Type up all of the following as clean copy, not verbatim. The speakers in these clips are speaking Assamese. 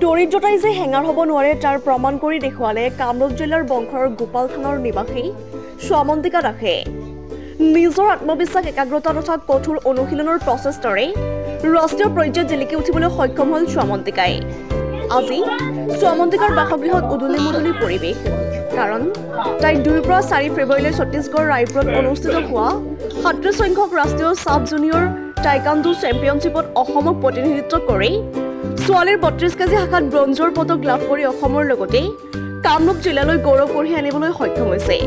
দৰিদ্ৰতাই যে হেঙাৰ হ'ব নোৱাৰে তাৰ প্ৰমাণ কৰি দেখুৱালে কামৰূপ জিলাৰ বংশৰ গোপাল থানৰ নিবাসী স্বামন্তিকা দাসে। নিজৰ আত্মবিশ্বাস একাগ্ৰতা তথা কঠোৰ অনুশীলনৰ প্ৰচেষ্টাৰে ৰাষ্ট্ৰীয় পৰ্যায়ত জিলিকি উঠিবলৈ সক্ষম হ'ল স্বামন্তিকাই। আজি স্বামন্তিকাৰ বাসগৃহত উদুলি মুদুলি পৰিৱেশ, কাৰণ তাই 2 পৰা 4 ফেব্ৰুৱাৰীলৈ ছত্তীশগড় ৰায়পুৰত অনুষ্ঠিত হোৱা 37 সংখ্যক ৰাষ্ট্ৰীয় ছাব জুনিয়ৰ টাইকাণ্ডো চেম্পিয়নশ্বিপত অসমক প্ৰতিনিধিত্ব কৰি ছোৱালীৰ 32 কেজি শাখাত ব্ৰঞ্জৰ পদক লাভ কৰি অসমৰ লগতে কামৰূপ জিলালৈ গৌৰৱ কঢ়িয়াই আনিবলৈ সক্ষম হৈছে।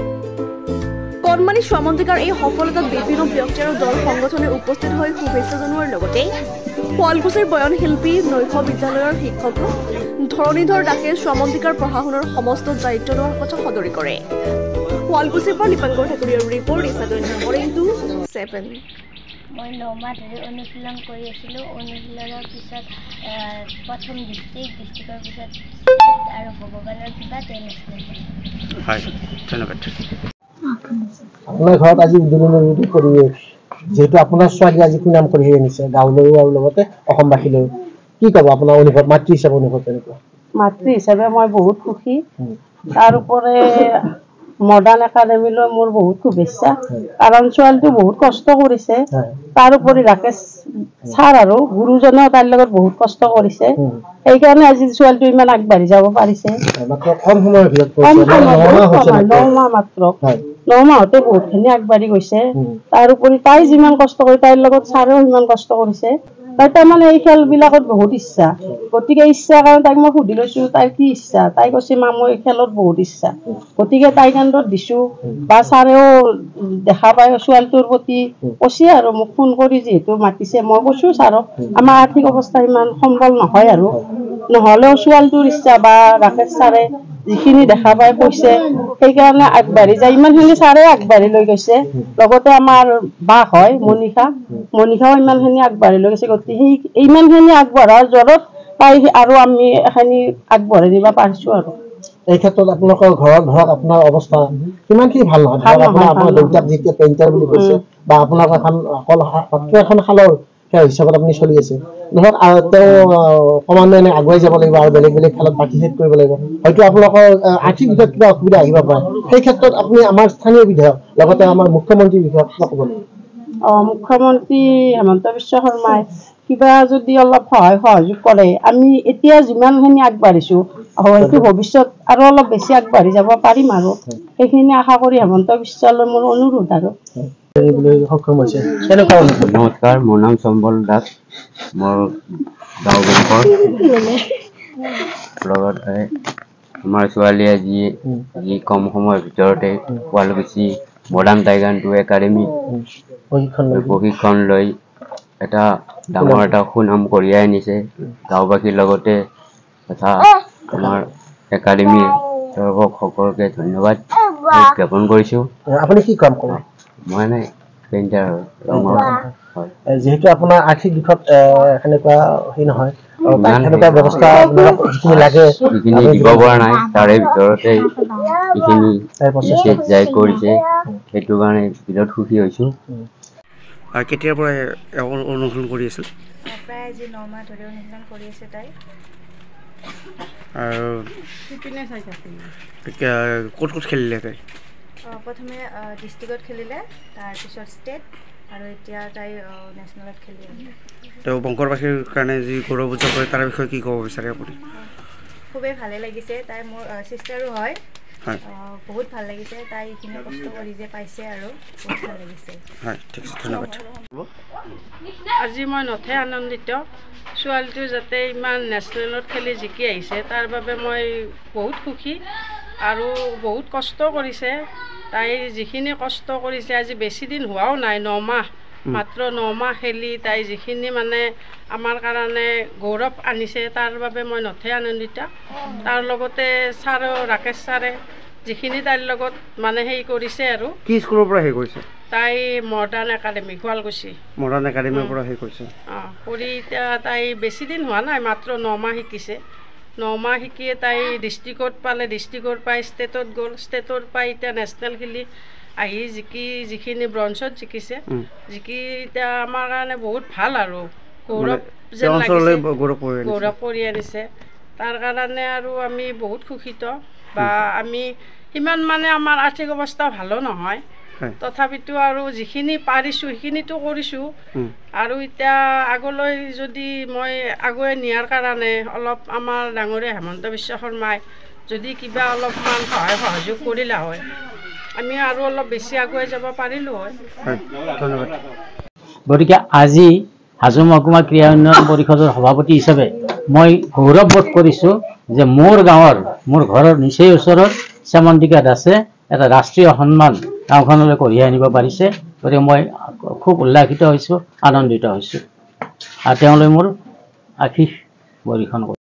কণমানি স্বামন্তিকাৰ এই সফলতাত বিভিন্ন ব্যক্তি আৰু দল সংগঠনে উপস্থিত হৈ শুভেচ্ছা জনোৱাৰ লগতে শুৱালকুছিৰ বয়নশিল্পী নৈশ বিদ্যালয়ৰ শিক্ষক ধৰণীধৰ দাসে স্বামন্তিকাৰ পঢ়া শুনাৰ সমস্ত দায়িত্ব লোৱাৰ কথা সদৰি কৰে। শুৱালকুছিৰ পৰা দীপাংকৰ ঠাকুৰীয়াৰ ৰিপৰ্ট ইছাদন7। মই 9 মাহ ধৰি অনুশীলন কৰি আছিলোঁ। অনুশীলনৰ পিছত প্ৰথম ডিষ্ট্ৰিক্টৰ পিছত আৰু ভগৱানৰ কৃপাত নেশ্যনেল। হয়, ধন্যবাদ। আপোনাৰ ঘৰত আজি উদুলি মুদুলি পৰিৱেশ, যিহেতু আপোনাৰ ছোৱালী আজি সুনাম কঢ়িয়াই আনিছে গাঁৱলৈও আৰু লগতে অসমবাসীলৈও, কি ক'ব আপোনাৰ অনুভৱ, মাতৃ হিচাপে অনুভৱ কেনেকুৱা? মাতৃ হিচাপে মই বহুত সুখী। তাৰ ওপৰে মডাৰ্ণ একাডেমীলৈ মোৰ বহুত শুভেচ্ছা, কাৰণ ছোৱালীটো বহুত কষ্ট কৰিছে। তাৰ উপৰি ৰাকেশ ছাৰ আৰু গুৰুজনেও তাইৰ লগত বহুত কষ্ট কৰিছে, সেইকাৰণে আজি ছোৱালীটো ইমান আগবাঢ়ি যাব পাৰিছে। 9 মাহতে বহুতখিনি আগবাঢ়ি গৈছে। তাৰ উপৰি তাই যিমান কষ্ট কৰি তাইৰ লগত ছাৰেও সিমান কষ্ট কৰিছে। তাই তাৰমানে এই খেলবিলাকত বহুত ইচ্ছা, গতিকে ইচ্ছাৰ কাৰণে তাইক মই সুধি লৈছোঁ তাইৰ কি ইচ্ছা। তাই কৈছে মা মই খেলত বহুত ইচ্ছা, গতিকে টাইকাণ্ডোত দিছোঁ। বা ছাৰেও দেখা পাই ছোৱালীটোৰ প্ৰতি কৈছে আৰু মোক ফোন কৰি যিহেতু মাতিছে, মই কৈছোঁ ছাৰক আমাৰ আৰ্থিক অৱস্থা ইমান সম্বল নহয় আৰু নহ'লেও ছোৱালীটোৰ ইচ্ছা বা ৰাকেশ ছাৰে যিখিনি দেখা পাই কৈছে, সেইকাৰণে আগবাঢ়ি যায়। ইমানখিনি ছাৰে আগবাঢ়ি লৈ গৈছে, লগতে আমাৰ বাক হয় মনিষাও ইমানখিনি আগবাঢ়ি লৈ গৈছে। গতিকে সেই ইমানখিনি আগবঢ়াৰ জোৰত তাই আৰু আমি এখিনি আগবঢ়াই নিব পাৰিছোঁ। আৰু এই ক্ষেত্ৰত আপোনালোকৰ ঘৰত ধৰক আপোনাৰ অৱস্থা কিমানখিনি ভাল নহয়? আপোনাৰ দেউতাক যেতিয়া পেইণ্টাৰ বুলি কৈছে বা আপোনাক এখন শালৰ হিচাপত আপুনি চলি আছে, ধৰক তেওঁ ক্ৰমান্বয়ে আগুৱাই যাব লাগিব আৰু বেলেগ বেলেগ খেলত পাৰ্টিচিপেট কৰিব লাগিব, হয়তো আপোনালোকৰ আৰ্থিক দিশত কিবা অসুবিধা আহিব পাৰে। সেই ক্ষেত্ৰত আপুনি আমাৰ স্থানীয় বিধায়ক লগতে আমাৰ মুখ্যমন্ত্ৰী বিষয়ক ক'ব লাগিব। মুখ্যমন্ত্ৰী হেমন্ত বিশ্ব শৰ্মাই কিবা যদি অলপ সহযোগ কৰে, আমি এতিয়া যিমানখিনি আগবাঢ়িছোঁ হয়তো ভৱিষ্যত আৰু অলপ বেছি আগবাঢ়ি যাব পাৰিম। আৰু সেইখিনি আশা কৰি হেমন্ত বিশ্বলৈ মোৰ অনুৰোধ। আৰু নমস্কাৰ, মোৰ নাম চম্বল দাস, মোৰ গাঁও বংশৰ লগতে আমাৰ ছোৱালীয়ে যি কম সময়ৰ ভিতৰতে শুৱালকুছি মডাৰ্ণ টাইকাণ্ডো একাডেমী প্ৰশিক্ষণ লৈ এটা ডাঙৰ এটা সুনাম কঢ়িয়াই আনিছে। গাঁওবাসীৰ লগতে তথা আমাৰ একাডেমীৰ সকলোকে ধন্যবাদ জ্ঞাপন কৰিছোঁ। আপুনি কি কাম কৰে? মই পেইণ্টাৰ। যিহেতু আপোনাৰ আৰ্থিক দিশত সেনেকুৱা নহয়, ব্যৱস্থা যিখিনি দিব পৰা নাই তাৰে ভিতৰতে যিখিনি কৰিছে, সেইটো কাৰণে বিৰাট সুখী হৈছোঁ। কেতিয়াৰ পৰা অনুশীলন কৰি আছিল? প্ৰায় আজি 9 মাহ ধৰি অনুশীলন কৰি আছে তাই। আৰু ক'ত খেলিলে তাই? প্ৰথমে ডিষ্ট্ৰিক্টত খেলিলে, তাৰপিছত ষ্টেট, আৰু এতিয়া তাই নেশ্যনেলত খেলি আছে। তেওঁ বংশবাসীৰ কাৰণে যি গৌৰৱ উদযাপন কৰে তাৰ বিষয়ে কি ক'ব বিচাৰে আপুনি? খুবেই ভালেই লাগিছে। তাই মোৰ চিষ্টাৰো হয়। বহুত ভাল লাগিছে, তাই এইখিনি কষ্ট কৰি যে পাইছে আৰু বহুত ভাল লাগিছে। হয়, ঠিক আছে, ধন্যবাদ। আজি মই নথৈ আনন্দিত। ছোৱালীটো যাতে ইমান নেশ্যনেলত খেলি জিকি আহিছে তাৰ বাবে মই বহুত সুখী। আৰু বহুত কষ্ট কৰিছে তাই, যিখিনি কষ্ট কৰিছে আজি বেছি দিন হোৱাও নাই, 9 মাহ মাত্ৰ 9 মাহ খেলি তাই যিখিনি মানে আমাৰ কাৰণে গৌৰৱ আনিছে তাৰ বাবে মই নথৈ আনন্দিত। তাৰ লগতে ৰাকেশ ছাৰে যিখিনি তাইৰ লগত মানে হেৰি কৰিছে। আৰু কি স্কুলৰ পৰা হেৰি কৰিছে তাই? Modern academy Sualkuchi. মডাৰ্ণ একাডেমীৰ পৰা হেৰি কৰিছে কৰি এতিয়া তাই বেছি দিন হোৱা নাই, মাত্ৰ 9 মাহ শিকিছে। 9 মাহ শিকিয়ে তাই ডিষ্ট্ৰিক্টত পালে, ডিষ্ট্ৰিক্টৰ পাই ষ্টেটত গ'ল, ষ্টেটৰ পাই এতিয়া নেশ্যনেল খেলি আহি যিখিনি ব্ৰঞ্জত জিকিছে, এতিয়া আমাৰ কাৰণে বহুত ভাল আৰু গৌৰৱ যেন লাগিছে, গৌৰৱ কৰি আনিছে। তাৰ কাৰণে আৰু আমি বহুত সুখিত বা আমি সিমান মানে আমাৰ আৰ্থিক অৱস্থা ভালো নহয় তথাপিতো আৰু যিখিনি পাৰিছোঁ সেইখিনিতো কৰিছোঁ আৰু এতিয়া আগলৈ যদি মই আগুৱাই নিয়াৰ কাৰণে অলপ আমাৰ ডাঙৰীয়া হেমন্ত বিশ্ব শৰ্মাই যদি কিবা অলপমান সহায় সহযোগ কৰিলা হয় আমি আৰু অলপ বেছি আগুৱাই যাব পাৰিলোঁ হয় ধন্যবাদ গতিকে আজি হাজো মহকুমা ক্ৰীড়া উন্নয়ন পৰিষদৰ সভাপতি হিচাপে মই গৌৰৱ বোধ কৰিছোঁ যে মোৰ গাঁৱৰ মোৰ ঘৰৰ নিচেই ওচৰত শ্যামন্তিকা দাসে এটা ৰাষ্ট্ৰীয় সন্মান গাঁওখনলৈ কঢ়িয়াই আনিব পাৰিছে গতিকে মই খুব উল্লাসিত হৈছোঁ আনন্দিত হৈছোঁ আৰু তেওঁলৈ মোৰ আশীষ বৰিষণ